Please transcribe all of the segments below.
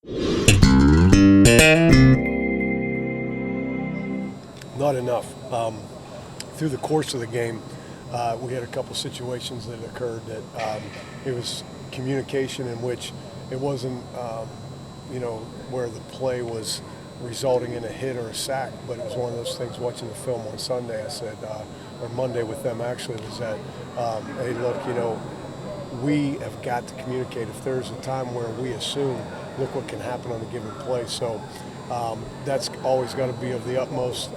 Not enough. Through the course of the game, we had a couple situations that occurred that it was communication in which it wasn't, where the play was resulting in a hit or a sack, but it was one of those things. Watching the film on Sunday, I said, or Monday with them actually, was that, hey, look, we have got to communicate. If there's a time where we assume, look what can happen on a given play. So that's always got to be of the utmost,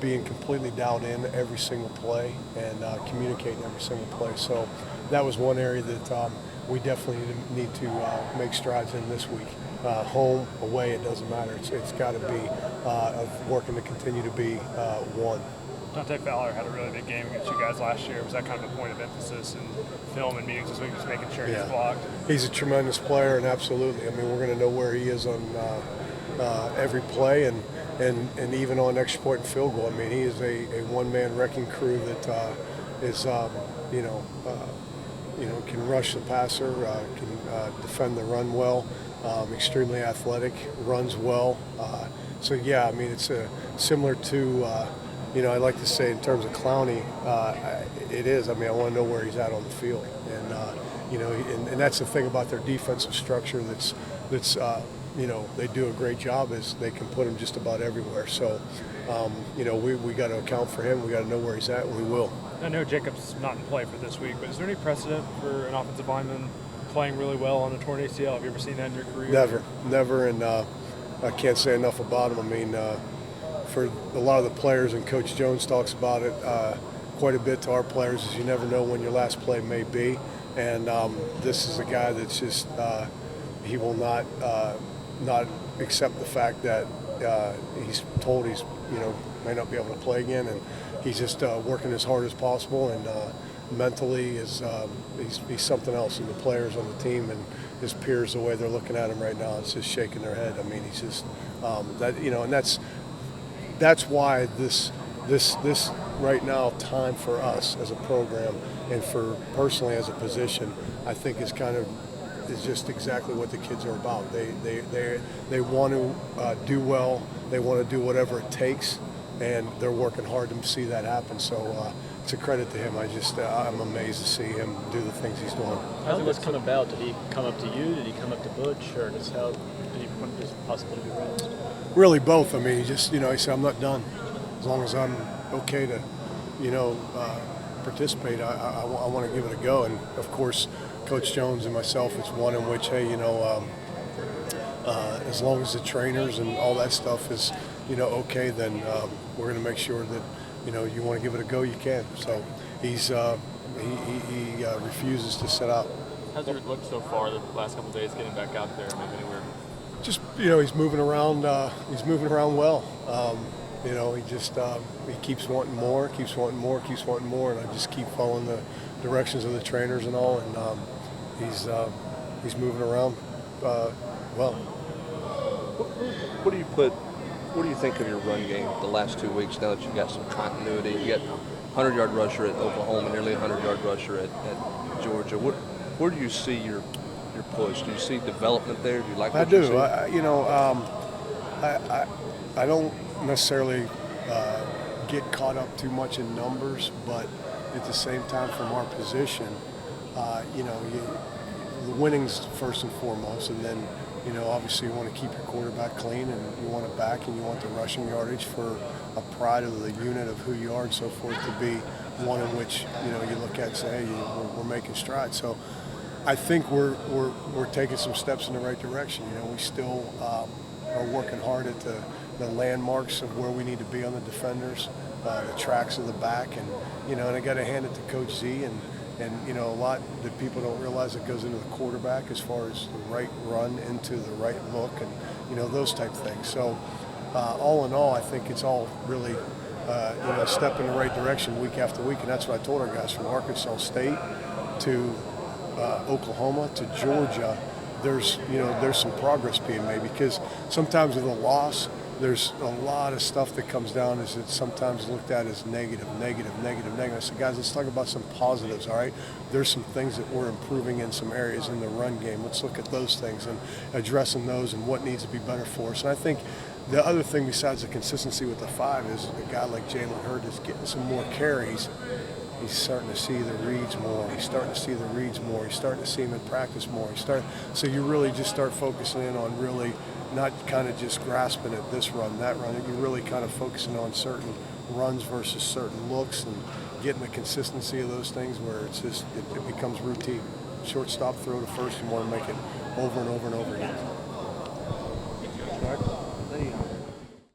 being completely dialed in every single play and communicating every single play. So that was one area that we definitely need to make strides in this week. Home, away, it doesn't matter. It's got to be of working to continue to be one. Dante Fowler had a really big game against you guys last year. Was that kind of a point of emphasis in film and meetings this week, just making sure he's blocked? He's a tremendous player, and absolutely. I mean, we're going to know where he is on every play and even on extra point and field goal. I mean, he is a one-man wrecking crew that is, can rush the passer, can defend the run well, extremely athletic, runs well. So, yeah, I mean, it's similar to I like to say in terms of Clowney, it is. I mean, I want to know where he's at on the field, and that's the thing about their defensive structure. That's they do a great job. Is they can put him just about everywhere. So, we got to account for him. We got to know where he's at, and we will. I know Jacob's not in play for this week, but is there any precedent for an offensive lineman playing really well on a torn ACL? Have you ever seen that in your career? Never, and I can't say enough about him. I mean. For a lot of the players, and Coach Jones talks about it quite a bit to our players, is you never know when your last play may be. And this is a guy that's just he will not accept the fact that he's told he's may not be able to play again, and he's just working as hard as possible, and mentally is he's something else. And the players on the team and his peers, the way they're looking at him right now, it's just shaking their head. I mean, he's just and that's why this right now time for us as a program and for personally as a position, I think is just exactly what the kids are about. They want to do well. They want to do whatever it takes, and they're working hard to see that happen. So it's a credit to him. I'm amazed to see him do the things he's doing. How did this come about? Did he come up to you? Did he come up to Butch, or just how did he want this possible to be raised? Really both. I mean, he just, he said, I'm not done. As long as I'm okay to, participate, I want to give it a go. And, of course, Coach Jones and myself, it's one in which, hey, as long as the trainers and all that stuff is, okay, then we're going to make sure that, you want to give it a go, you can. So he's he refuses to sit out. How's it looked so far the last couple of days getting back out there, maybe anywhere? Just, he's moving around. He's moving around well. He just he keeps wanting more, and I just keep following the directions of the trainers and all, and he's moving around well. What do you think of your run game the last 2 weeks? Now that you've got some continuity, you got 100-yard rusher at Oklahoma, nearly 100-yard rusher at Georgia. Where do you see your push? Do you see development there? Do you like what you see? I don't necessarily get caught up too much in numbers, but at the same time, from our position, the winning's first and foremost, and then obviously you want to keep your quarterback clean, and you want it back, and you want the rushing yardage for a pride of the unit of who you are and so forth to be one in which you look at and say, hey, we're making strides. So I think we're taking some steps in the right direction. We still are working hard at the landmarks of where we need to be on the defenders, the tracks of the back, and I got to hand it to Coach Z and a lot that people don't realize that goes into the quarterback as far as the right run into the right look and those type of things. So all in all, I think it's all really a step in the right direction week after week, and that's what I told our guys from Arkansas State to Oklahoma to Georgia. There's some progress being made, because sometimes with a loss there's a lot of stuff that comes down as it's sometimes looked at as negative. I said, guys, let's talk about some positives, all right? There's some things that we're improving in some areas in the run game. Let's look at those things and addressing those and what needs to be better for us. And I think the other thing besides the consistency with the 5 is a guy like Jalen Hurd is getting some more carries. He's starting to see the reads more. He's starting to see the reads more. He's starting to see him in practice more. So you really just start focusing in on really not kind of just grasping at this run, that run. You're really kind of focusing on certain runs versus certain looks and getting the consistency of those things where it's just it becomes routine. Shortstop throw to first, you want to make it over and over and over again.